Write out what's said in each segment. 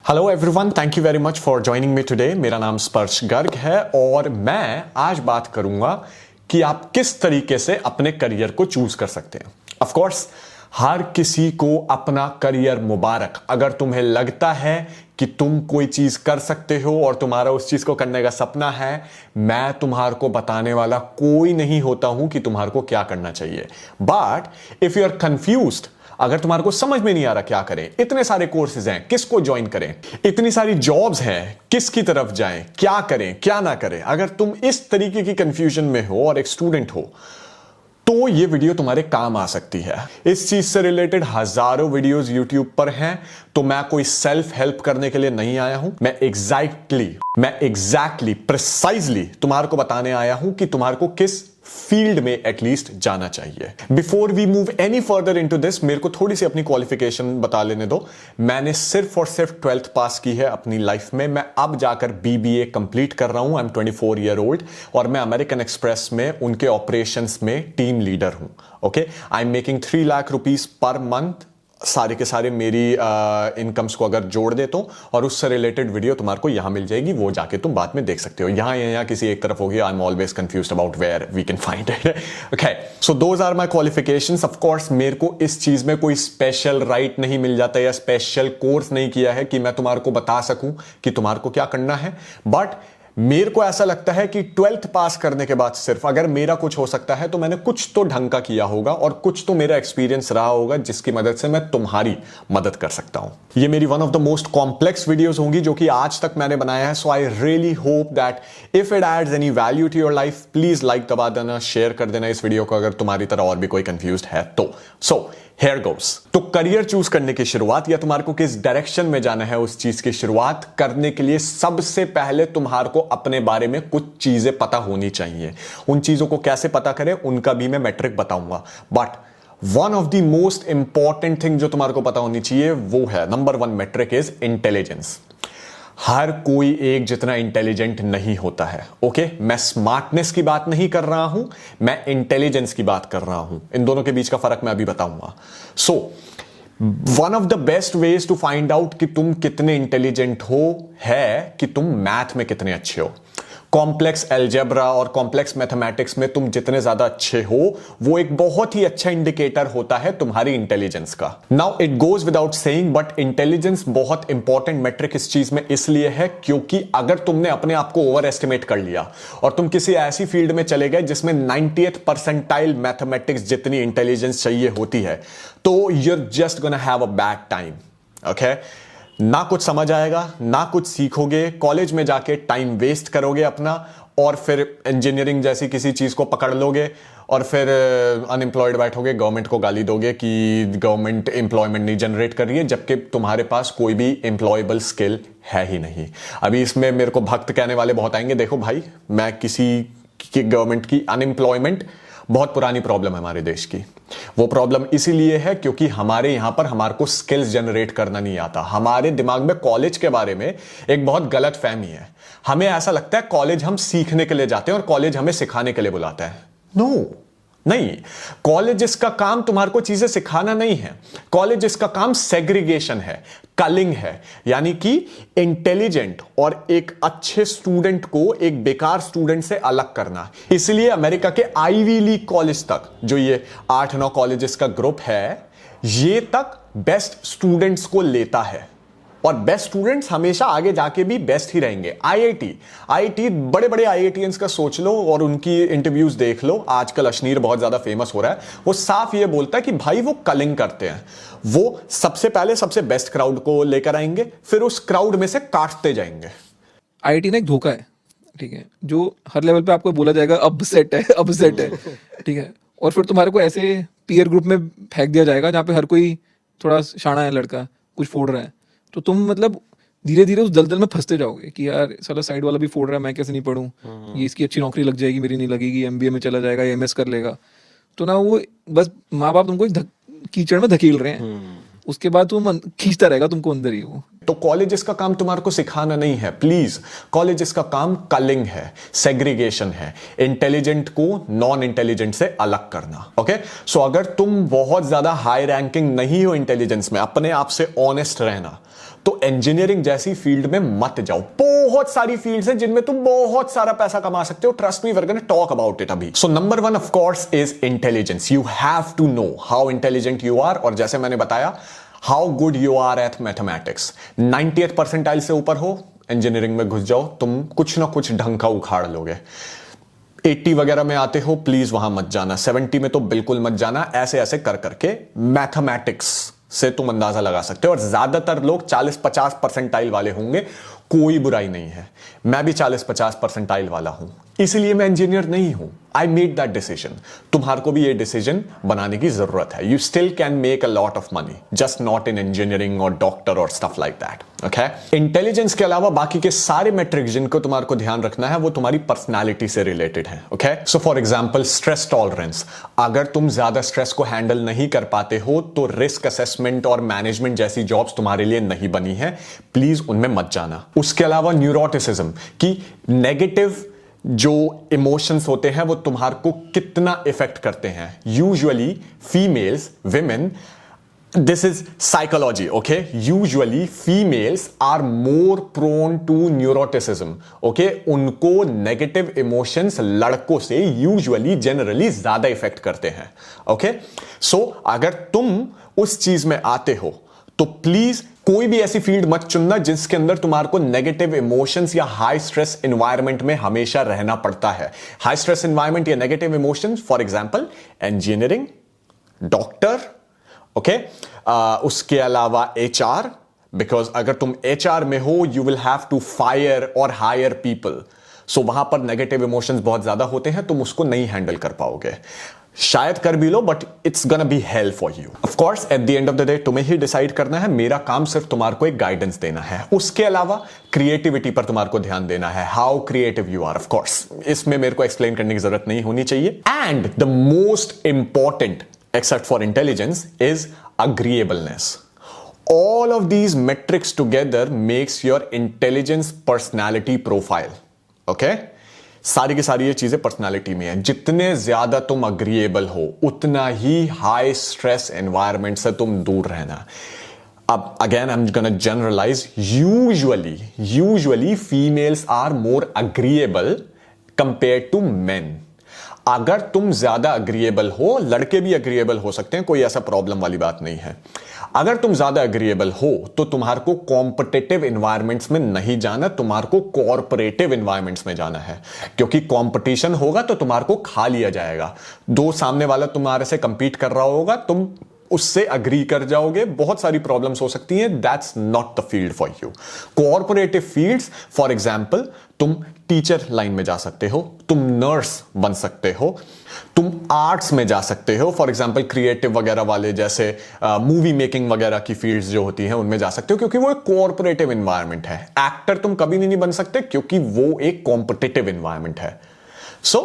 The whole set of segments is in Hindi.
Hello everyone, thank you very much for joining me today. मेरा नाम स्पर्श गर्ग है और मैं आज बात करूंगा कि आप किस तरीके से अपने करियर को चूज कर सकते हैं। ऑफ कोर्स हर किसी को अपना करियर मुबारक। अगर तुम्हें लगता है कि तुम कोई चीज कर सकते हो और तुम्हारा उस चीज को करने का सपना है, मैं तुम्हारे को बताने वाला कोई नहीं होता हूं कि तुम्हारे को क्या करना चाहिए। But if you are confused, अगर तुम्हारे को समझ में नहीं आ रहा क्या करें, इतने सारे कोर्सेज हैं, किसको ज्वाइन करें, इतनी सारी जॉब्स हैं, किसकी तरफ जाएं, क्या करें क्या ना करें, अगर तुम इस तरीके की कंफ्यूजन में हो और एक स्टूडेंट हो तो ये वीडियो तुम्हारे काम आ सकती है। इस चीज से रिलेटेड हजारों वीडियोस YouTube पर हैं, तो मैं कोई सेल्फ हेल्प करने के लिए नहीं आया हूं। मैं एग्जैक्टली प्रिसाइजली तुम्हारे को बताने आया हूं कि तुम्हारे को किस फील्ड में एटलीस्ट जाना चाहिए। Before we move any further into this, मेरे को थोड़ी सी अपनी क्वालिफिकेशन बता लेने दो। मैंने सिर्फ और सिर्फ 12th पास की है अपनी लाइफ में। मैं अब जाकर BBA कंप्लीट कर रहा हूं। आई एम 24 ईयर ओल्ड और मैं अमेरिकन एक्सप्रेस में उनके ऑपरेशंस में टीम लीडर हूं। Okay, I am making 3 lakh rupees per month. सारे के सारे मेरी इनकम्स को अगर जोड़ देता हूं और उससे रिलेटेड वीडियो तुम्हारे को यहां मिल जाएगी, वो जाके तुम बाद में देख सकते हो। यहां किसी एक तरफ होगी। I am always confused about where we can find it. Okay, so those are my qualifications. Of course मेरे को इस चीज में कोई स्पेशल राइट नहीं मिल जाता या स्पेशल कोर्स नहीं किया है कि मैं तुम्हारे को बता सकूं कि तुम्हारे को क्या करना है। बट मेरे को ऐसा लगता है कि 12th पास करने के बाद सिर्फ अगर मेरा कुछ हो सकता है तो मैंने कुछ तो ढंग का किया होगा और कुछ तो मेरा एक्सपीरियंस रहा होगा जिसकी मदद से मैं तुम्हारी मदद कर सकता हूं। ये मेरी one of the most complex videos होंगी जो कि आज तक मैंने बनाया है। So I really hope that if it adds any value to your life, please like दबा देना, शेयर कर देना इस वीडियो को अगर तुम्हारी तरह और भी कोई कंफ्यूज्ड है तो। सो Here goes. तो करियर चूज करने की शुरुआत या तुम्हारे को किस डायरेक्शन में जाना है उस चीज की शुरुआत करने के लिए सबसे पहले तुम्हारे को अपने बारे में कुछ चीजें पता होनी चाहिए। उन चीजों को कैसे पता करें उनका भी मैं मैट्रिक बताऊंगा। But one of the most important thing जो तुम्हारे को पता होनी चाहिए वो है, नंबर 1 मैट्रिक इज इंटेलिजेंस। हर कोई एक जितना इंटेलिजेंट नहीं होता है। ओके, मैं स्मार्टनेस की बात नहीं कर रहा हूं, मैं इंटेलिजेंस की बात कर रहा हूं। इन दोनों के बीच का फर्क मैं अभी बताऊंगा। So one of the best ways to find out कि तुम कितने इंटेलिजेंट हो है कि तुम मैथ में कितने अच्छे हो। कॉम्प्लेक्स एल्जेब्रा और कॉम्प्लेक्स मैथमेटिक्स में तुम जितने ज्यादा अच्छे हो वो एक बहुत ही अच्छा इंडिकेटर होता है तुम्हारी इंटेलिजेंस का। Now it goes without saying but intelligence बहुत इंपॉर्टेंट मैट्रिक इस चीज में इसलिए है क्योंकि अगर तुमने अपने आप को ओवर एस्टिमेट कर लिया और तुम किसी ऐसी फील्ड में चले गए जिसमें 90th परसेंटाइल मैथमेटिक्स जितनी इंटेलिजेंस चाहिए होती है तो you're just gonna have a bad time. Okay, ना कुछ समझ आएगा, ना कुछ सीखोगे, कॉलेज में जाके टाइम वेस्ट करोगे अपना और फिर इंजीनियरिंग जैसी किसी चीज को पकड़ लोगे और फिर अनएम्प्लॉयड बैठोगे, गवर्नमेंट को गाली दोगे कि गवर्नमेंट एम्प्लॉयमेंट नहीं जनरेट कर रही है, जबकि तुम्हारे पास कोई भी एम्प्लॉयबल स्किल है ही नहीं। अभी इसमें मेरे को भक्त कहने वाले बहुत आएंगे। देखो भाई, मैं किसी की गवर्नमेंट की अनएम्प्लॉयमेंट बहुत पुरानी प्रॉब्लम है हमारे देश की। वो प्रॉब्लम इसीलिए है क्योंकि हमारे यहां पर हमारे को स्किल्स जनरेट करना नहीं आता। हमारे दिमाग में कॉलेज के बारे में एक बहुत गलत फहमी है। हमें ऐसा लगता है कॉलेज हम सीखने के लिए जाते हैं और कॉलेज हमें सिखाने के लिए बुलाता है। नो, नहीं, कॉलेज इसका काम तुम्हारे को चीजें सिखाना नहीं है। कॉलेज इसका काम सेग्रीगेशन है, कलिंग है, यानी कि इंटेलिजेंट और एक अच्छे स्टूडेंट को एक बेकार स्टूडेंट से अलग करना। इसलिए अमेरिका के आईवी लीग कॉलेज तक, जो ये 8-9 कॉलेजेस का ग्रुप है, ये तक बेस्ट स्टूडेंट्स को लेता है और बेस्ट स्टूडेंट्स हमेशा आगे जाके भी बेस्ट ही रहेंगे। आईआईटी बड़े बड़े आईआईटीएंस का सोच लो और उनकी इंटरव्यूज देख लो। आजकल अशनीर बहुत ज्यादा फेमस हो रहा है। वो साफ ये बोलता है कि भाई वो कलिंग करते हैं। वो सबसे पहले सबसे बेस्ट क्राउड को लेकर आएंगे, फिर उस क्राउड में से काटते जाएंगे। आईआईटी ना एक धोखा है, ठीक है, जो हर लेवल पे आपको बोला जाएगा अब सेट है, ठीक है, और फिर तुम्हारे को ऐसे पीयर ग्रुप में फेंक दिया जाएगा जहाँ पे हर कोई थोड़ा शाना है लड़का, कुछ फोड़ रहा है, तो तुम मतलब धीरे धीरे उस दलदल में फंसते जाओगे कि यार साला साइड वाला भी फोड़ रहा है, मैं कैसे नहीं पढ़ूं, ये इसकी अच्छी नौकरी लग जाएगी, मेरी नहीं लगेगी, एमबीए में चला जाएगा, एमएस कर लेगा। तो ना वो बस माँ बाप तुमको कीचड़ में धकेल रहे हैं, उसके बाद तुम खींचता रहेगा तुमको अंदर ही वो। तो कॉलेज इसका काम तुम्हारे को सिखाना नहीं है, प्लीज। कॉलेज इसका काम कलिंग है, सेग्रीगेशन है, इंटेलिजेंट को नॉन इंटेलिजेंट से अलग करना। ओके, सो अगर तुम बहुत ज्यादा हाई रैंकिंग नहीं हो इंटेलिजेंस में, अपने आप से ऑनेस्ट रहना, तो इंजीनियरिंग जैसी फील्ड में मत जाओ। बहुत सारी फील्ड्स हैं जिनमें तुम बहुत सारा पैसा कमा सकते हो। Trust me, we are gonna talk about it अभी। So number 1 of course is intelligence. You have to know how intelligent you are, और जैसे मैंने बताया, how good you are at mathematics. 90th percentile से ऊपर हो, इंजीनियरिंग में घुस जाओ, तुम कुछ ना कुछ ढंग का उखाड़ लोगे। 80 वगैरह में आते हो, प्लीज वहां मत जाना। 70 में तो बिल्कुल मत जाना। ऐसे ऐसे कर करके मैथमेटिक्स से तुम अंदाजा लगा सकते हो। और ज्यादातर लोग 40-50 परसेंटाइल वाले होंगे, कोई बुराई नहीं है। मैं भी 40-50 परसेंटाइल वाला हूं, इसलिए मैं इंजीनियर नहीं हूं। I made that decision. तुम्हारे को भी ये डिसीजन बनाने की जरूरत है। You still can make a lot of money, just not in engineering और डॉक्टर और stuff like that. Okay, intelligence के अलावा बाकी के सारे मेट्रिक्स जिनको तुम्हारे को ध्यान रखना है वो तुम्हारी पर्सनालिटी से रिलेटेड है। Okay, so for example stress tolerance. अगर तुम ज्यादा स्ट्रेस को हैंडल नहीं कर पाते हो तो रिस्क असेसमेंट और मैनेजमेंट जैसी जॉब्स तुम्हारे लिए नहीं बनी है, प्लीज उनमें मत जाना। उसके अलावा न्यूरोटिसिज्म, की नेगेटिव जो इमोशंस होते हैं वो तुम्हारे को कितना इफेक्ट करते हैं। Usually females, women, this is psychology, okay? Usually females are more prone to neuroticism, okay? उनको negative emotions लड़कों से usually generally ज्यादा इफेक्ट करते हैं, okay? So अगर तुम उस चीज में आते हो तो प्लीज कोई भी ऐसी फील्ड मत चुनना जिसके अंदर तुम्हारे को नेगेटिव इमोशंस या हाई स्ट्रेस एनवायरनमेंट में हमेशा रहना पड़ता है। हाई स्ट्रेस एनवायरनमेंट या negative emotions, for example engineering, doctor, okay, उसके अलावा HR, बिकॉज अगर तुम HR में हो you will have to fire और हायर पीपल, सो वहां पर नेगेटिव इमोशंस बहुत ज्यादा होते हैं, तुम उसको नहीं हैंडल कर पाओगे। शायद कर भी लो but it's gonna be help for you. Of course at the end of the day तुम्हें ही डिसाइड करना है। मेरा काम सिर्फ तुम्हारे को एक गाइडेंस देना है। उसके अलावा क्रिएटिविटी पर तुम्हारे को ध्यान देना है, how creative you are. Of course इसमें मेरे को एक्सप्लेन करने की जरूरत नहीं होनी चाहिए। And the most important except for intelligence is agreeableness. All of these metrics together makes your intelligence personality profile. Okay? सारी की सारी ये चीजें पर्सनालिटी में है। जितने ज्यादा तुम अग्रीएबल हो उतना ही हाई स्ट्रेस एनवायरमेंट से तुम दूर रहना। अब again I am gonna generalise, usually females are more agreeable compare to men. अगर तुम ज्यादा अग्रीएबल हो, लड़के भी अग्रीएबल हो सकते हैं, कोई ऐसा प्रॉब्लम वाली बात नहीं है। अगर तुम ज्यादा अग्रीएबल हो तो तुम्हारे को कॉम्पिटिटिव एनवायरमेंट्स में नहीं जाना, तुम्हारे को कॉर्पोरेटिव एनवायरमेंट्स में जाना है, क्योंकि कंपटीशन होगा तो तुम्हारे को खा लिया जाएगा। दो सामने वाला तुम्हारे से कंपीट कर रहा होगा, तुम उससे अग्री कर जाओगे, बहुत सारी प्रॉब्लम्स हो सकती हैं। That's not the field for you. Cooperative fields, for example तुम टीचर लाइन में जा सकते हो, तुम नर्स बन सकते हो, तुम आर्ट्स में जा सकते हो, फॉर एग्जांपल क्रिएटिव वगैरह वाले जैसे मूवी मेकिंग वगैरह की फील्ड्स जो होती हैं उनमें जा सकते हो, क्योंकि वो एक कोऑपरेटिव एनवायरनमेंट है। एक्टर तुम कभी भी नहीं बन सकते क्योंकि वो एक कॉम्पिटिटिव एनवायरनमेंट है। So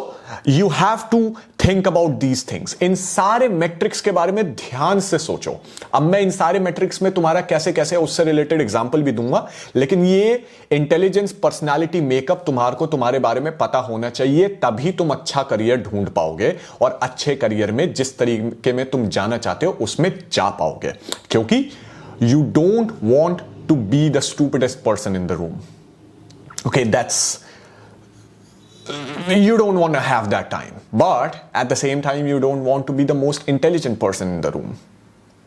you have to think about these things. इन सारे मैट्रिक्स के बारे में ध्यान से सोचो। अब मैं इन सारे मैट्रिक्स में तुम्हारा कैसे कैसे उससे रिलेटेड एग्जांपल भी दूंगा, लेकिन ये इंटेलिजेंस, पर्सनालिटी, मेकअप तुम्हारे को तुम्हारे बारे में पता होना चाहिए, तभी तुम अच्छा करियर ढूंढ पाओगे और अच्छे करियर में जिस तरीके में तुम जाना चाहते हो उसमें जा पाओगे। क्योंकि you don't want to be the stupidest person in the room. Okay, that's you don't want to have that time, but at the same time you don't want to be the most intelligent person in the room.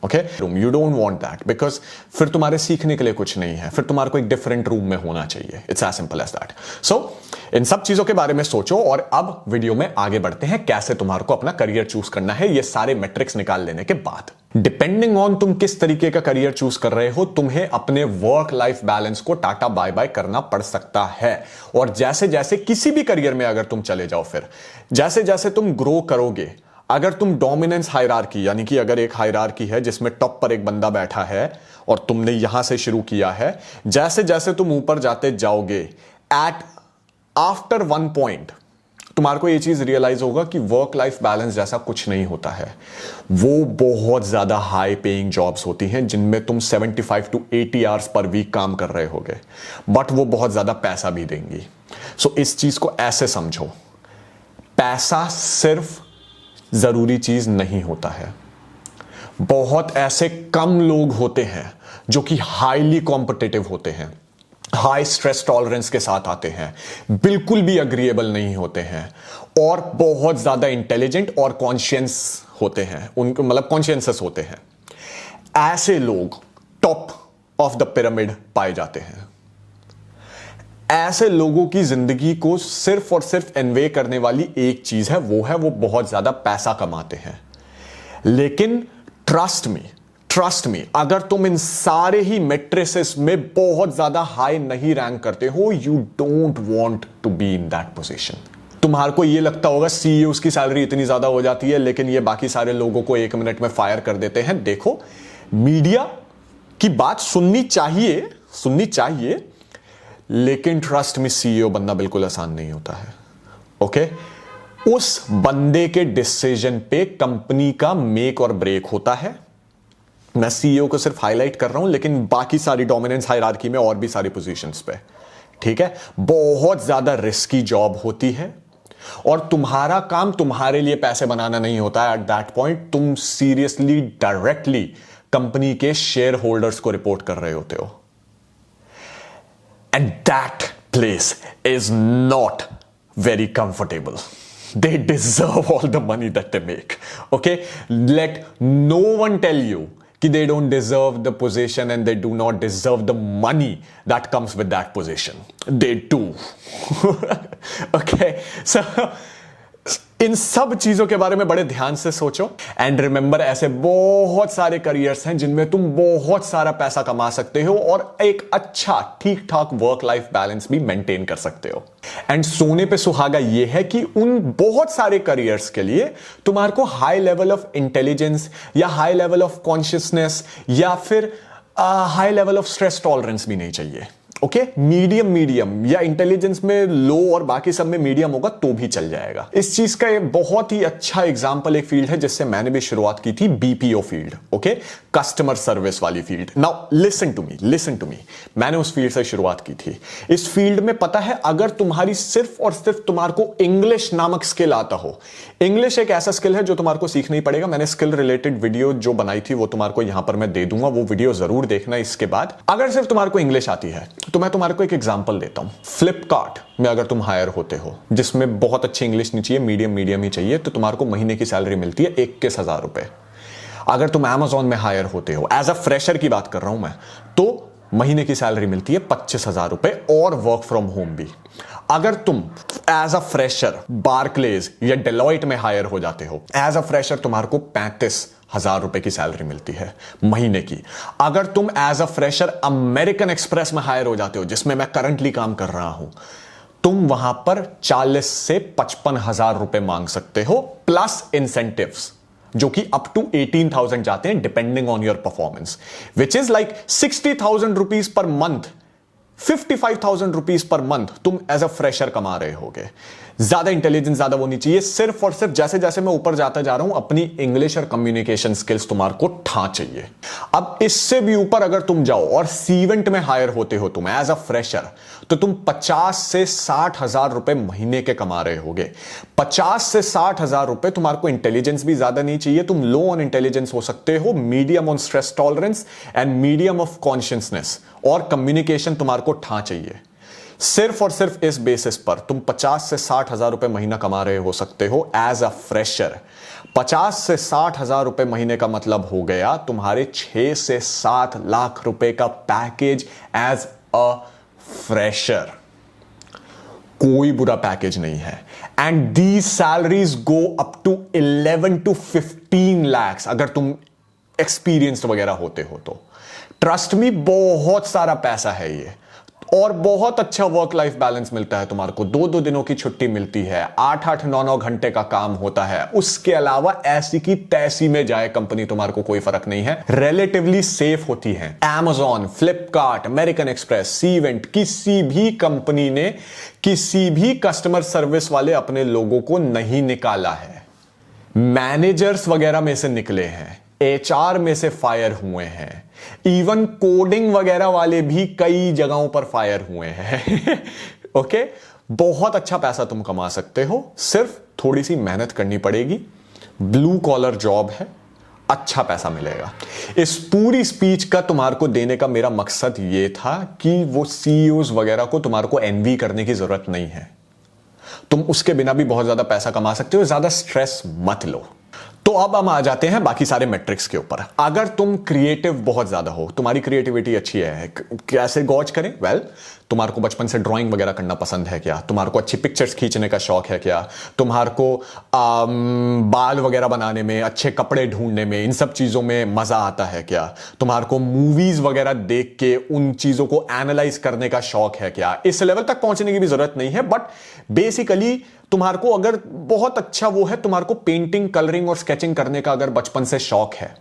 Okay, you don't want that because फिर तुम्हारे सीखने के लिए कुछ नहीं है, फिर तुम्हारे को एक डिफरेंट रूम में होना चाहिए। It's as simple as that. So इन सब चीजों के बारे में सोचो और अब वीडियो में आगे बढ़ते हैं कैसे तुम्हारे को अपना करियर चूज करना है। ये सारे मैट्रिक्स निकाल लेने के बाद डिपेंडिंग ऑन तुम किस तरीके का करियर चूज कर रहे हो, तुम्हें अपने वर्क लाइफ बैलेंस को टाटा बाय बाय करना पड़ सकता है। और जैसे जैसे किसी भी करियर में अगर तुम चले जाओ, फिर जैसे जैसे तुम ग्रो करोगे, अगर तुम डोमिनेंस हायरार्की, यानी कि अगर एक हायरार्की है जिसमें टॉप पर एक बंदा बैठा है और तुमने यहां से शुरू किया है, जैसे जैसे तुम ऊपर जाते जाओगे, एट आफ्टर वन पॉइंट तुम्हारे को ये चीज रियलाइज होगा कि वर्क लाइफ बैलेंस जैसा कुछ नहीं होता है। वो बहुत ज्यादा हाई पेइंग जॉब्स होती हैं जिनमें तुम 75 to 80 आवर्स पर वीक काम कर रहे होगे, बट वो बहुत ज्यादा पैसा भी देंगी। सो इस चीज को ऐसे समझो, पैसा सिर्फ जरूरी चीज नहीं होता है। बहुत ऐसे कम लोग होते हैं जो कि हाईली कॉम्पिटिटिव होते हैं, हाई स्ट्रेस टॉलरेंस के साथ आते हैं, बिल्कुल भी अग्रीएबल नहीं होते हैं और बहुत ज्यादा इंटेलिजेंट और कॉन्शियस होते हैं, उनको मतलब कॉन्शियस होते हैं, ऐसे लोग टॉप ऑफ द पिरामिड पाए जाते हैं। ऐसे लोगों की जिंदगी को सिर्फ और सिर्फ एनवे करने वाली एक चीज है, वो बहुत ज्यादा पैसा कमाते हैं। लेकिन ट्रस्ट मी, अगर तुम इन सारे ही मेट्रिसेस में बहुत ज्यादा हाई नहीं रैंक करते हो, you don't want to be in that position. तुम्हारे को ये लगता होगा सीईओ की सैलरी इतनी ज्यादा हो जाती है, लेकिन ये बाकी सारे लोगों को 1 मिनट में फायर कर देते हैं। देखो, मीडिया की बात सुननी चाहिए, लेकिन ट्रस्ट में सीईओ बनना बिल्कुल आसान नहीं होता है। ओके, उस बंदे के डिसीजन पे कंपनी का मेक और ब्रेक होता है। मैं सीईओ को सिर्फ हाईलाइट कर रहा हूं, लेकिन बाकी सारी डोमिनेंस हायरार्की में और भी सारी पोजीशंस पे, ठीक है, बहुत ज्यादा रिस्की जॉब होती है और तुम्हारा काम तुम्हारे लिए पैसे बनाना नहीं होता है। एट दैट पॉइंट तुम सीरियसली डायरेक्टली कंपनी के शेयर होल्डर्स को रिपोर्ट कर रहे होते हो, and that place is not very comfortable. They deserve all the money that they make. Okay? Let no one tell you that they don't deserve the position and they do not deserve the money that comes with that position. They do. Okay? So, इन सब चीजों के बारे में बड़े ध्यान से सोचो एंड रिमेंबर, ऐसे बहुत सारे करियर्स हैं जिनमें तुम बहुत सारा पैसा कमा सकते हो और एक अच्छा ठीक ठाक वर्क लाइफ बैलेंस भी मेंटेन कर सकते हो। एंड सोने पे सुहागा यह है कि उन बहुत सारे करियर्स के लिए तुम्हारे को हाई लेवल ऑफ इंटेलिजेंस या हाई लेवल ऑफ कॉन्शियसनेस या फिर high level of stress tolerance भी नहीं चाहिए। ओके, मीडियम या इंटेलिजेंस में लो और बाकी सब में मीडियम होगा तो भी चल जाएगा। इस चीज का एक बहुत ही अच्छा एग्जांपल एक फील्ड है जिससे मैंने भी शुरुआत की थी, BPO field. Okay, customer service वाली field. Now listen to me, मैंने उस फील्ड से शुरुआत की थी। इस फील्ड में पता है, अगर तुम्हारी सिर्फ और सिर्फ तुम्हारे को इंग्लिश नामक स्किल आता हो, इंग्लिश एक ऐसा स्किल है जो तुम्हारे को सीखना ही पड़ेगा। मैंने स्किल रिलेटेड वीडियो जो बनाई थी वो तुम्हारे को यहां पर मैं दे दूंगा, वो वीडियो जरूर देखना। इसके बाद अगर सिर्फ तुम्हारे को इंग्लिश आती है तो मैं तुम्हारे को एक एग्जांपल देता हूं। फ्लिपकार्ट में अगर तुम हायर होते हो, जिसमें बहुत अच्छी इंग्लिश नहीं चाहिए, मीडियम ही चाहिए, तो तुम्हारे को महीने की सैलरी मिलती है 21,000 रुपए। अगर तुम Amazon में हायर होते हो, एज अ फ्रेशर की बात कर रहा हूं मैं, तो महीने की सैलरी मिलती है 25,000 रुपए और वर्क फ्रॉम होम भी। अगर तुम एज अ फ्रेशर बार्कलेज या डेलॉयट में हायर हो जाते हो, एज अ फ्रेशर तुम्हारे को 35,000 रुपए की सैलरी मिलती है महीने की। अगर तुम as a fresher American Express में हायर हो जाते हो, जिसमें मैं करंटली काम कर रहा हूं, तुम वहां पर 40 से 55,000 रुपए मांग सकते हो, प्लस इंसेंटिव्स जो कि अप टू 18,000 जाते हैं depending on your performance, which is like 60,000 rupees per month, 55,000 rupees per month तुम एज अ फ्रेशर कमा रहे होगे। ज्यादा इंटेलिजेंस ज्यादा होनी चाहिए। सिर्फ और सिर्फ जैसे जैसे मैं ऊपर जाता जा रहा हूं, अपनी इंग्लिश और कम्युनिकेशन स्किल्स तुम्हारे को ठा चाहिए। अब इससे भी ऊपर अगर तुम जाओ और सीवेंट में हायर होते हो तुम एज अ फ्रेशर, तो तुम 50 से 60,000 रुपए महीने के कमा रहे होगे। 50 से 60,000 रुपए। तुम्हारे को इंटेलिजेंस भी ज्यादा नहीं चाहिए, तुम लो ऑन इंटेलिजेंस हो सकते हो, medium on stress tolerance and medium of consciousness, और कम्युनिकेशन तुम्हारे को ठा चाहिए। सिर्फ और सिर्फ इस बेसिस पर तुम 50 से 60,000 रुपए महीना कमा रहे हो सकते हो एज अ फ्रेशर। 50 से 60,000 रुपए महीने का मतलब हो गया तुम्हारे 6 से 7 लाख रुपए का पैकेज एज अ फ्रेशर। कोई बुरा पैकेज नहीं है। And these salaries go up to 11 to 15 lakhs अगर तुम एक्सपीरियंस्ड वगैरह होते हो तो। ट्रस्ट मी, बहुत सारा पैसा है ये, और बहुत अच्छा वर्क लाइफ बैलेंस मिलता है तुम्हारे को। 2-2 दिनों की छुट्टी मिलती है, 8-8, 9-9 घंटे का काम होता है। उसके अलावा ऐसी की तैसी में जाए कंपनी, तुम्हारे को कोई फर्क नहीं है। रिलेटिवली सेफ होती है। Amazon, फ्लिपकार्ट, अमेरिकन एक्सप्रेस, सीवेंट, किसी भी कंपनी ने किसी भी कस्टमर सर्विस वाले अपने लोगों को नहीं निकाला है। मैनेजर्स वगैरह में से निकले हैं, HR में से फायर हुए हैं, इवन कोडिंग वगैरह वाले भी कई जगहों पर फायर हुए हैं। ओके, बहुत अच्छा पैसा तुम कमा सकते हो, सिर्फ थोड़ी सी मेहनत करनी पड़ेगी। ब्लू कॉलर जॉब है, अच्छा पैसा मिलेगा। इस पूरी स्पीच का तुम्हारे को देने का मेरा मकसद ये था कि वो सीईओज वगैरह को तुम्हारे को एनवी करने की जरूरत नहीं है। तुम उसके बिना भी बहुत ज्यादा पैसा कमा सकते हो, ज्यादा स्ट्रेस मत लो। तो अब हम आ जाते हैं बाकी सारे मैट्रिक्स के ऊपर। अगर तुम क्रिएटिव बहुत ज्यादा हो, तुम्हारी क्रिएटिविटी अच्छी है, कैसे गॉज करें? वेल, तुम्हारे को बचपन से ड्राइंग वगैरह करना पसंद है क्या? तुम्हारे को अच्छी पिक्चर्स खींचने का शौक है क्या? तुम्हारे को बाल वगैरह बनाने में, अच्छे कपड़े ढूंढने में, इन सब चीजों में मजा आता है क्या? तुम्हारे को मूवीज वगैरह देख के उन चीजों को एनालाइज करने का शौक है क्या? इस लेवल तक पहुंचने की भी जरूरत नहीं है, बट बेसिकली तुम्हारे को अगर बहुत अच्छा वो है, तुम्हारे को पेंटिंग, कलरिंग और स्केचिंग करने का अगर बचपन से शौक है,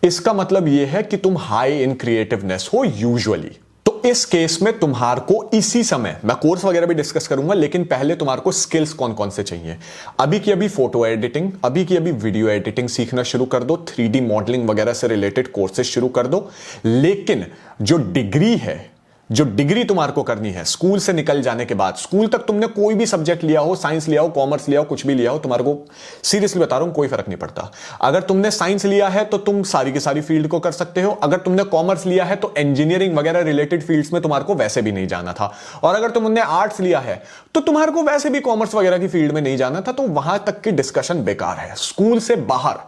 इसका मतलब यह है कि तुम हाई इन क्रिएटिवनेस हो यूजुअली। तो इस केस में तुम्हारे को इसी समय, मैं कोर्स वगैरह भी डिस्कस करूंगा, लेकिन पहले तुम्हारे को स्किल्स कौन कौन से चाहिए। अभी की अभी फोटो एडिटिंग, अभी की अभी वीडियो एडिटिंग सीखना शुरू कर दो, 3D मॉडलिंग वगैरह से रिलेटेड कोर्सेज शुरू कर दो। लेकिन जो डिग्री तुम्हारे को करनी है स्कूल से निकल जाने के बाद, स्कूल तक तुमने कोई भी सब्जेक्ट लिया हो, साइंस लिया हो, कॉमर्स लिया हो, कुछ भी लिया हो, तुम्हारे को सीरियसली बता रहा हूं कोई फर्क नहीं पड़ता। अगर तुमने साइंस लिया है तो तुम सारी की सारी फील्ड को कर सकते हो। अगर तुमने कॉमर्स लिया है तो इंजीनियरिंग वगैरह रिलेटेड फील्ड्स में तुम्हारे को वैसे भी नहीं जाना था। और अगर तुमने आर्ट्स लिया है तो तुम्हारे को वैसे भी कॉमर्स वगैरह की फील्ड में नहीं जाना था। तो वहां तक की डिस्कशन बेकार है, स्कूल से बाहर।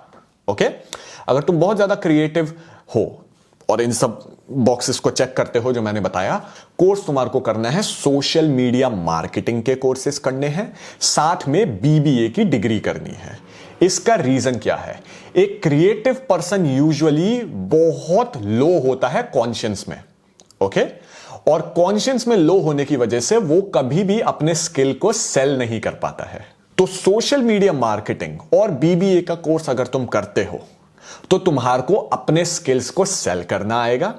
ओके, अगर तुम बहुत ज्यादा क्रिएटिव हो और इन सब बॉक्सेस को चेक करते हो जो मैंने बताया, कोर्स तुम्हारे को करना है, सोशल मीडिया मार्केटिंग के कोर्सेस करने हैं, साथ में बीबीए की डिग्री करनी है। इसका रीजन क्या है? एक क्रिएटिव पर्सन यूजुअली बहुत लो होता है कॉन्शियंस में। ओके, और कॉन्शियंस में लो होने की वजह से वो कभी भी अपने स्किल को सेल नहीं कर पाता है। तो सोशल मीडिया मार्केटिंग और बीबीए का कोर्स अगर तुम करते हो तो तुम्हारे को अपने स्किल्स को सेल करना आएगा।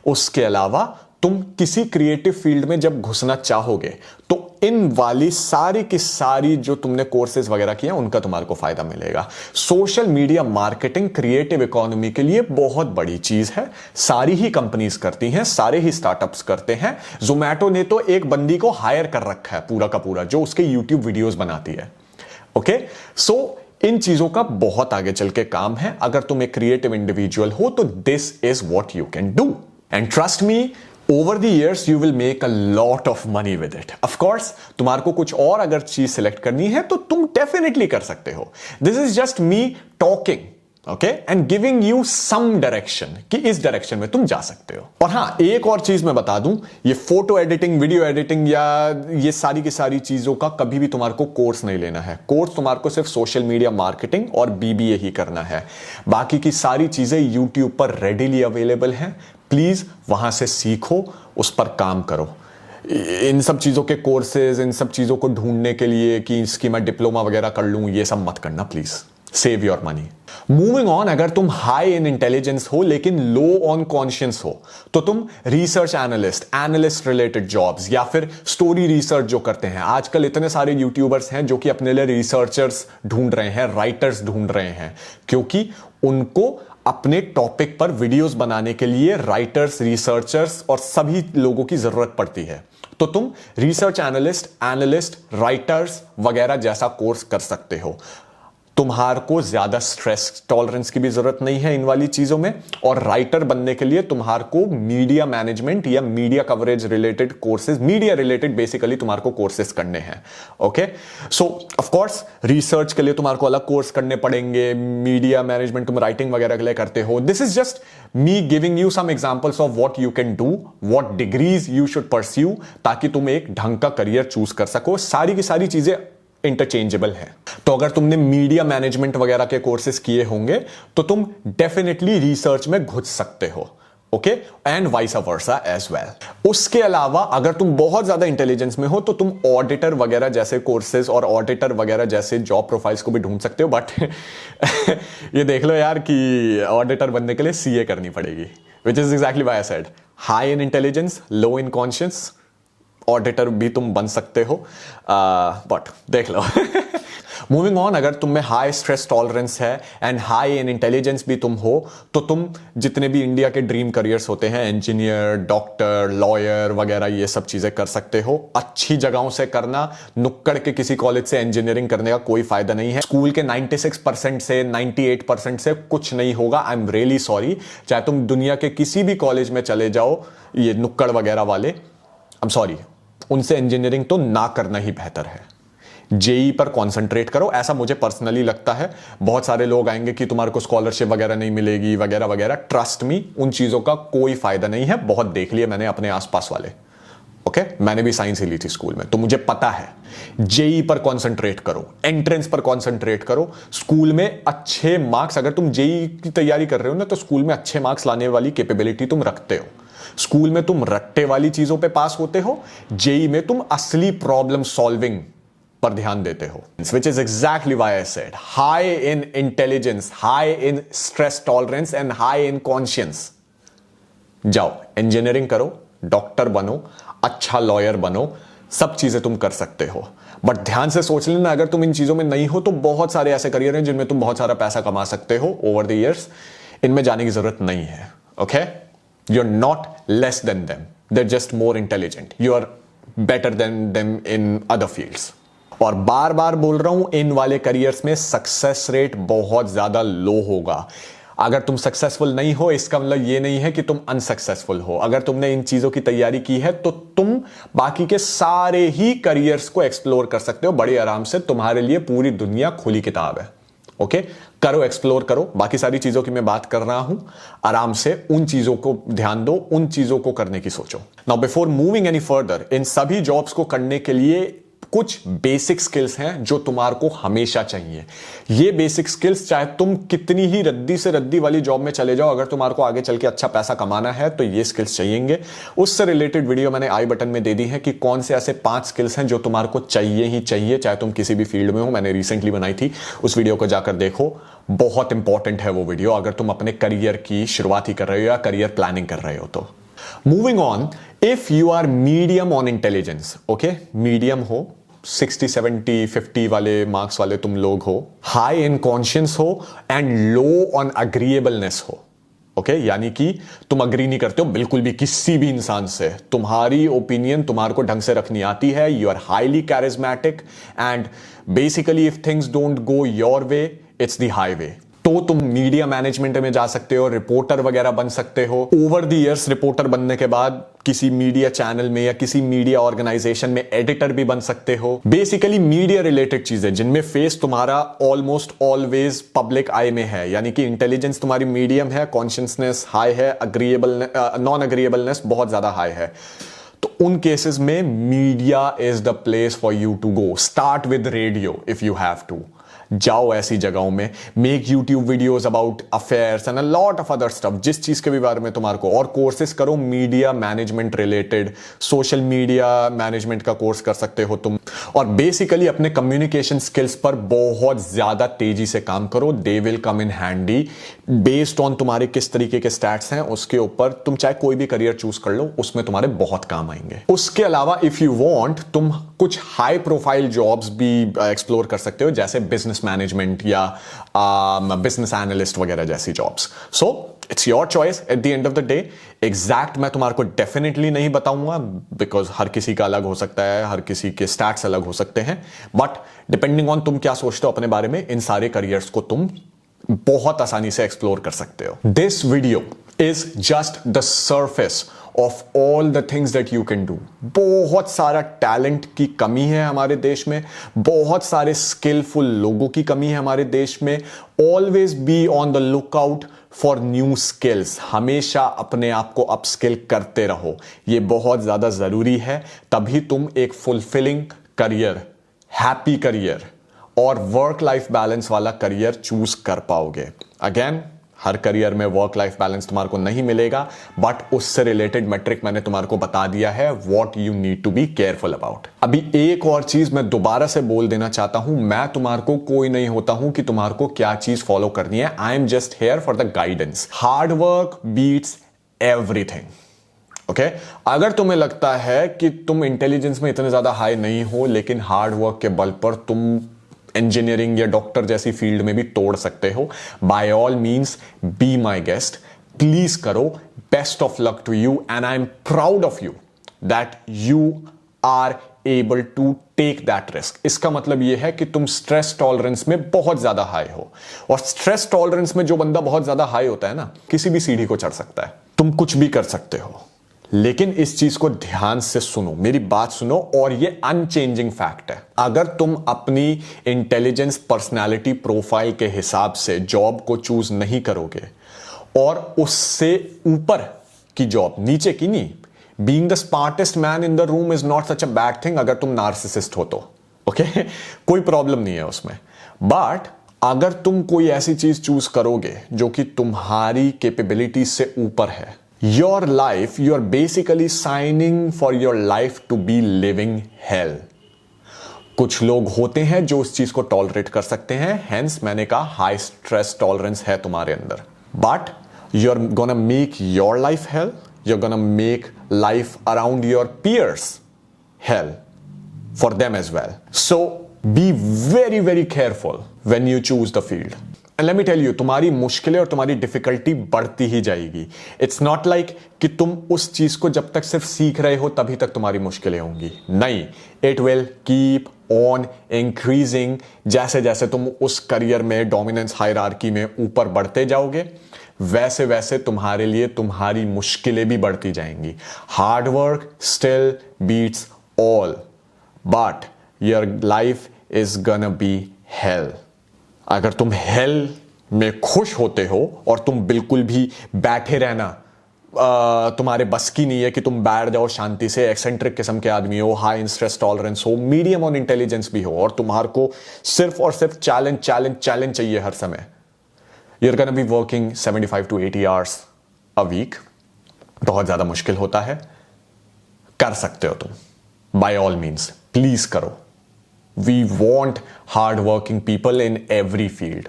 उसके अलावा तुम किसी क्रिएटिव फील्ड में जब घुसना चाहोगे तो इन वाली सारी की सारी जो तुमने कोर्सेज वगैरह किए उनका तुम्हारे को फायदा मिलेगा। Social media marketing creative economy के लिए बहुत बड़ी चीज है। सारी ही कंपनीज करती हैं, सारे ही स्टार्टअप्स करते हैं। जोमैटो ने तो एक बंदी को हायर कर रखा है पूरा का पूरा, जो उसके यूट्यूब वीडियोस बनाती है। ओके, सो इन चीजों का बहुत आगे चल के काम है। अगर तुम एक क्रिएटिव इंडिविजुअल हो तो this is what you can do, and trust me, over the years you will make a lot of money with it. Of course तुम्हारे को कुछ और अगर चीज सिलेक्ट करनी है तो तुम डेफिनेटली कर सकते हो। This is just me talking, okay, and giving you some direction कि इस डायरेक्शन में तुम जा सकते हो। और हां, एक और चीज मैं बता दूं, ये फोटो एडिटिंग, वीडियो एडिटिंग या ये सारी की सारी चीजों का कभी भी तुम्हारे को कोर्स नहीं लेना है। कोर्स तुम्हारे को सिर्फ सोशल मीडिया मार्केटिंग और बीबीए ही करना है। बाकी की सारी चीजें यूट्यूब पर रेडिली अवेलेबल हैं। प्लीज वहां से सीखो, उस पर काम करो। इन सब चीजों के कोर्सेज, इन सब चीजों को ढूंढने के लिए कि इसकी मैं डिप्लोमा वगैरह कर लूं, ये सब मत करना please. Save your money. Moving on, अगर तुम हाई इन इंटेलिजेंस हो लेकिन लो ऑन कॉन्शियंस हो तो तुम रिसर्च एनालिस्ट रिलेटेड जॉब्स या फिर स्टोरी रिसर्च जो करते हैं। आजकल इतने सारे यूट्यूबर्स हैं जो कि अपने लिए रिसर्चर्स ढूंढ रहे हैं, राइटर्स ढूंढ रहे हैं, क्योंकि उनको अपने टॉपिक पर वीडियोस बनाने के लिए राइटर्स, रिसर्चर्स और सभी लोगों की जरूरत पड़ती है। तो तुम रिसर्च एनालिस्ट, राइटर्स वगैरह जैसा कोर्स कर सकते हो। तुम्हारे को ज्यादा स्ट्रेस टॉलरेंस की भी जरूरत नहीं है इन वाली चीजों में। और राइटर बनने के लिए तुम्हारे को मीडिया मैनेजमेंट या media coverage related courses, media related basically तुम्हारे को कोर्सेज करने हैं। Okay, so of course research के लिए तुम्हारे को अलग कोर्स करने पड़ेंगे, मीडिया मैनेजमेंट तुम राइटिंग वगैरह के लिए करते हो। This is just me giving you some examples of what you can do, what degrees you should pursue, ताकि तुम एक ढंग का करियर चूज कर सको। सारी की सारी चीजें इंटरचेंजेबल है। तो अगर तुमने मीडिया मैनेजमेंट वगैरह के कोर्सेज किए होंगे तो तुम डेफिनेटली रिसर्च में घुस सकते हो। Okay, and vice versa as well. उसके अलावा अगर तुम बहुत ज्यादा इंटेलिजेंस में हो तो तुम ऑडिटर वगैरह जैसे कोर्सेज और ऑडिटर वगैरह जैसे जॉब प्रोफाइल्स को भी ढूंढ सकते हो। बट ये देख लो यार कि ऑडिटर बनने के लिए सीए करनी पड़ेगी, which is exactly why I said high in intelligence, low in conscious. Auditor भी तुम बन सकते हो, बट देख लो। मूविंग ऑन, अगर तुम में हाई स्ट्रेस टॉलरेंस है एंड हाई इन इंटेलिजेंस भी तुम हो, तो तुम जितने भी इंडिया के ड्रीम करियर्स होते हैं, इंजीनियर, डॉक्टर, लॉयर वगैरह, ये सब चीजें कर सकते हो। अच्छी जगहों से करना, नुक्कड़ के किसी कॉलेज से इंजीनियरिंग करने का कोई फायदा नहीं है। स्कूल के 96% से 98% से कुछ नहीं होगा। I am really sorry. चाहे तुम दुनिया के किसी भी कॉलेज में चले जाओ, ये नुक्कड़ वगैरह वाले, आई एम सॉरी, उनसे इंजीनियरिंग तो ना करना ही बेहतर है। जेई पर कॉन्सेंट्रेट करो, ऐसा मुझे पर्सनली लगता है। बहुत सारे लोग आएंगे कि तुम्हारे को स्कॉलरशिप वगैरह नहीं मिलेगी वगैरह वगैरह। ट्रस्ट मी, उन चीजों का कोई फायदा नहीं है। बहुत देख लिए मैंने अपने आसपास वाले। ओके, मैंने भी साइंस ही ली थी स्कूल में, तो मुझे पता है। जेई पर कॉन्सेंट्रेट करो, एंट्रेंस पर कॉन्सेंट्रेट करो। स्कूल में अच्छे मार्क्स, अगर तुम जेई की तैयारी कर रहे हो ना, तो स्कूल में अच्छे मार्क्स लाने वाली कैपेबिलिटी तुम रखते हो। स्कूल में तुम रट्टे वाली चीजों पे पास होते हो, जेई में तुम असली प्रॉब्लम सॉल्विंग पर ध्यान देते हो। Which is exactly why I said high in intelligence, high in stress tolerance and high in conscience. जाओ इंजीनियरिंग करो, डॉक्टर बनो, अच्छा लॉयर बनो, सब चीजें तुम कर सकते हो। बट ध्यान से सोच लेना, अगर तुम इन चीजों में नहीं हो तो बहुत सारे ऐसे करियर हैं जिनमें तुम बहुत सारा पैसा कमा सकते हो ओवर द ईयर्स। इनमें जाने की जरूरत नहीं है। Okay, you are not less than them, they are just more intelligent, you are better than them in other fields. और बार बार बोल रहा हूं, इन वाले करियर्स में सक्सेस रेट बहुत ज्यादा लो होगा। अगर तुम सक्सेसफुल नहीं हो, इसका मतलब ये नहीं है कि तुम अनसक्सेसफुल हो। अगर तुमने इन चीजों की तैयारी की है तो तुम बाकी के सारे ही करियर्स को एक्सप्लोर कर सकते हो बड़े आराम से। तुम्हारे लिए पूरी दुनिया खुली किताब है। ओके, करो, एक्सप्लोर करो। बाकी सारी चीजों की मैं बात कर रहा हूं, आराम से उन चीजों को ध्यान दो, उन चीजों को करने की सोचो। Now before moving any further, इन सभी जॉब्स को करने के लिए कुछ बेसिक स्किल्स हैं जो तुम्हारे को हमेशा चाहिए। ये बेसिक स्किल्स, चाहे तुम कितनी ही रद्दी से रद्दी वाली जॉब में चले जाओ, अगर तुम्हारे को आगे चल के अच्छा पैसा कमाना है तो ये स्किल्स चाहिएंगे। उससे रिलेटेड वीडियो मैंने आई बटन में दे दी है कि कौन से ऐसे 5 स्किल्स हैं जो तुम्हारे को चाहिए ही चाहिए, चाहे तुम किसी भी फील्ड में हो। मैंने रिसेंटली बनाई थी, उस वीडियो को जाकर देखो। बहुत इंपॉर्टेंट है वो वीडियो, अगर तुम अपने करियर की शुरुआत ही कर रहे हो या करियर प्लानिंग कर रहे हो तो। Moving on, if you are medium on intelligence, okay, medium हो, 60, 70, 50 वाले मार्क्स वाले तुम लोग हो, हाई इन कॉन्शियंस हो एंड लो ऑन अग्रीएबलनेस हो। ओके, यानी कि तुम अग्री नहीं करते हो बिल्कुल भी किसी भी इंसान से, तुम्हारी ओपिनियन तुम्हारे को ढंग से रखनी आती है, you are highly charismatic and basically if things don't go your way, it's the highway, तो तुम मीडिया मैनेजमेंट में जा सकते हो, रिपोर्टर वगैरह बन सकते हो। ओवर द इयर्स रिपोर्टर बनने के बाद किसी मीडिया चैनल में या किसी मीडिया ऑर्गेनाइजेशन में एडिटर भी बन सकते हो। बेसिकली मीडिया रिलेटेड चीजें जिनमें फेस तुम्हारा ऑलमोस्ट ऑलवेज पब्लिक आई में है, यानी कि इंटेलिजेंस तुम्हारी मीडियम है, कॉन्शियसनेस हाई है, अग्रीएबल नॉन अग्रीएबलनेस बहुत ज्यादा हाई है, तो उन केसेस में media is the place for you to go. Start with radio if you have to. जाओ ऐसी जगहों में, make YouTube videos about affairs and a lot of other stuff, जिस चीज के भी बारे में तुम्हारे को, और कोर्सेज करो media management related, social media management का कोर्स कर सकते हो तुम। और बेसिकली अपने कम्युनिकेशन स्किल्स पर बहुत ज्यादा तेजी से काम करो, they will come in handy based on तुम्हारे किस तरीके के स्टैट्स हैं, उसके ऊपर तुम चाहे कोई भी करियर चूज कर लो, उसमें तुम्हारे बहुत काम आएंगे। उसके अलावा इफ यू वांट, तुम कुछ हाई प्रोफाइल जॉब्स भी एक्सप्लोर कर सकते हो, जैसे बिजनेस मैनेजमेंट या बिजनेस एनालिस्ट वगैरह जैसी jobs. So it's your choice at the end of the day. Exact मैं तुम्हारे को डेफिनेटली नहीं बताऊंगा, बिकॉज हर किसी का अलग हो सकता है, हर किसी के स्टैट्स अलग हो सकते हैं, बट डिपेंडिंग ऑन तुम क्या सोचते हो अपने बारे में, इन सारे करियर्स को तुम बहुत आसानी से एक्सप्लोर कर सकते हो। This video is just the surface of all the things that you can do. बहुत सारा टैलेंट की कमी है हमारे देश में, बहुत सारे स्किलफुल लोगों की कमी है हमारे देश में। Always be on the lookout for new skills, हमेशा अपने आप को अपस्किल करते रहो, ये बहुत ज्यादा जरूरी है। तभी तुम एक फुलफिलिंग करियर, हैप्पी करियर और वर्क लाइफ बैलेंस वाला करियर चूज कर पाओगे। अगेन, हर करियर में वर्क लाइफ बैलेंस तुम्हारे को नहीं मिलेगा, बट उससे रिलेटेड मैट्रिक मैंने तुम्हारे को बता दिया है, what you need to be careful about. अभी एक और चीज मैं दोबारा से बोल देना चाहता हूं, मैं तुम्हारे को कोई नहीं होता हूं कि तुम्हारे को क्या चीज फॉलो करनी है। I am just here for the guidance. Hard work beats everything. Okay, अगर तुम्हें लगता है कि तुम इंटेलिजेंस में इतने ज्यादा हाई नहीं हो, लेकिन हार्ड वर्क के बल पर तुम इंजीनियरिंग या डॉक्टर जैसी फील्ड में भी तोड़ सकते हो, by all means be my guest, please करो. Best of luck to you and I am proud of you that you are able to take that risk. इसका मतलब यह है कि तुम स्ट्रेस टॉलरेंस में बहुत ज्यादा हाई हो, और स्ट्रेस टॉलरेंस में जो बंदा बहुत ज्यादा हाई होता है ना, किसी भी सीढ़ी को चढ़ सकता है. तुम कुछ भी कर सकते हो, लेकिन इस चीज को ध्यान से सुनो, मेरी बात सुनो, और ये अनचेंजिंग फैक्ट है. अगर तुम अपनी इंटेलिजेंस पर्सनालिटी प्रोफाइल के हिसाब से जॉब को चूज नहीं करोगे, और उससे ऊपर की जॉब, नीचे की नहीं, being the smartest man in the room is not such a bad thing अगर तुम नार्सिसिस्ट हो तो, ओके कोई प्रॉब्लम नहीं है उसमें. बट अगर तुम कोई ऐसी चीज चूज करोगे जो कि तुम्हारी कैपेबिलिटी से ऊपर है, your life, you are basically signing for your life to be living hell. कुछ लोग होते हैं जो उस चीज को टॉलरेट कर सकते हैं, हेंस मैंने कहा हाई स्ट्रेस टॉलरेंस है तुम्हारे अंदर. But you are gonna make your life hell, you're gonna make life around your peers hell for them as well. So be very very careful when you choose the field. And let me tell you, तुम्हारी मुश्किलें और तुम्हारी डिफिकल्टी बढ़ती ही जाएगी. It's not like कि तुम उस चीज को जब तक सिर्फ सीख रहे हो तभी तक तुम्हारी मुश्किलें होंगी. नहीं, it will keep on increasing. जैसे जैसे तुम उस करियर में डोमिनेंस हायरार्की में ऊपर बढ़ते जाओगे, वैसे वैसे तुम्हारे लिए तुम्हारी मुश्किलें भी बढ़ती जाएंगी. Hard work still beats all, but your life is gonna be hell. अगर तुम हेल में खुश होते हो और तुम बिल्कुल भी बैठे रहना तुम्हारे बस की नहीं है कि तुम बैठ जाओ शांति से, एक्सेंट्रिक किस्म के आदमी हो, हाई इन स्ट्रेस टॉलरेंस हो, मीडियम ऑन इंटेलिजेंस भी हो, और तुम्हारे को सिर्फ और सिर्फ चैलेंज चैलेंज चैलेंज चाहिए हर समय, you're gonna be working 75 to 80 hours a week. बहुत ज्यादा मुश्किल होता है. कर सकते हो तुम, by all means, प्लीज करो. We want hard working people in every field.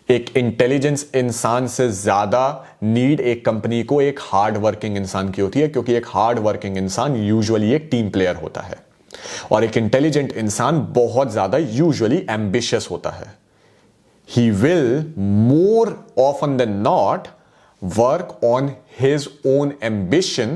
एक इंटेलिजेंस इंसान से ज्यादा नीड एक कंपनी को एक हार्ड वर्किंग इंसान की होती है, क्योंकि एक हार्ड वर्किंग इंसान यूजुअली एक टीम प्लेयर होता है, और एक इंटेलिजेंट इंसान बहुत ज्यादा यूजुअली एम्बिशियस होता है. He will more often than not work on his own ambition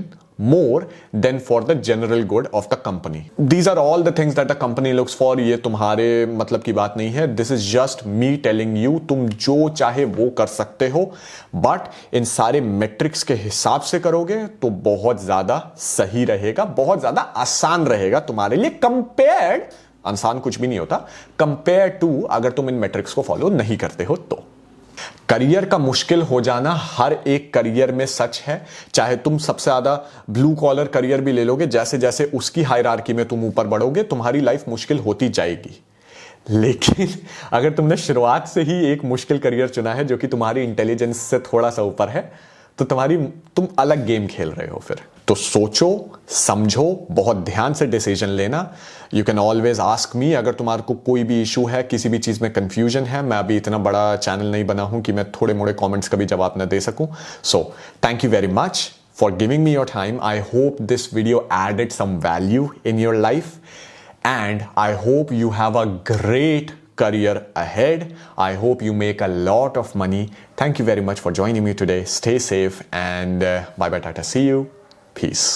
more than for the general good of the company. These are all the things that the company looks for. ये तुम्हारे मतलब की बात नहीं है. This is just me telling you, तुम जो चाहे वो कर सकते हो, but इन सारे मेट्रिक्स के हिसाब से करोगे तो बहुत ज्यादा सही रहेगा, बहुत ज्यादा आसान रहेगा तुम्हारे लिए, कंपेयर्ड, आसान कुछ भी नहीं होता, कंपेयर टू अगर तुम इन मैट्रिक्स को फॉलो नहीं करते हो तो. करियर का मुश्किल हो जाना हर एक करियर में सच है. चाहे तुम सबसे ज्यादा ब्लू कॉलर करियर भी ले लोगे, जैसे जैसे उसकी हायरार्की में तुम ऊपर बढ़ोगे तुम्हारी लाइफ मुश्किल होती जाएगी. लेकिन अगर तुमने शुरुआत से ही एक मुश्किल करियर चुना है जो कि तुम्हारी इंटेलिजेंस से थोड़ा सा ऊपर है, तो तुम अलग गेम खेल रहे हो फिर. तो सोचो समझो, बहुत ध्यान से डिसीजन लेना. You can always ask me अगर तुम्हारे को कोई भी इशू है, किसी भी चीज में कंफ्यूजन है. मैं अभी इतना बड़ा चैनल नहीं बना हूं कि मैं थोड़े मोड़े कमेंट्स का भी जवाब न दे सकूं. So thank you very much for giving me your time. I hope this video added some value in your life, and I hope you have a great career ahead. I hope you make a lot of money. Thank you very much for joining me today. Stay safe and bye bye, tata, see you. Peace.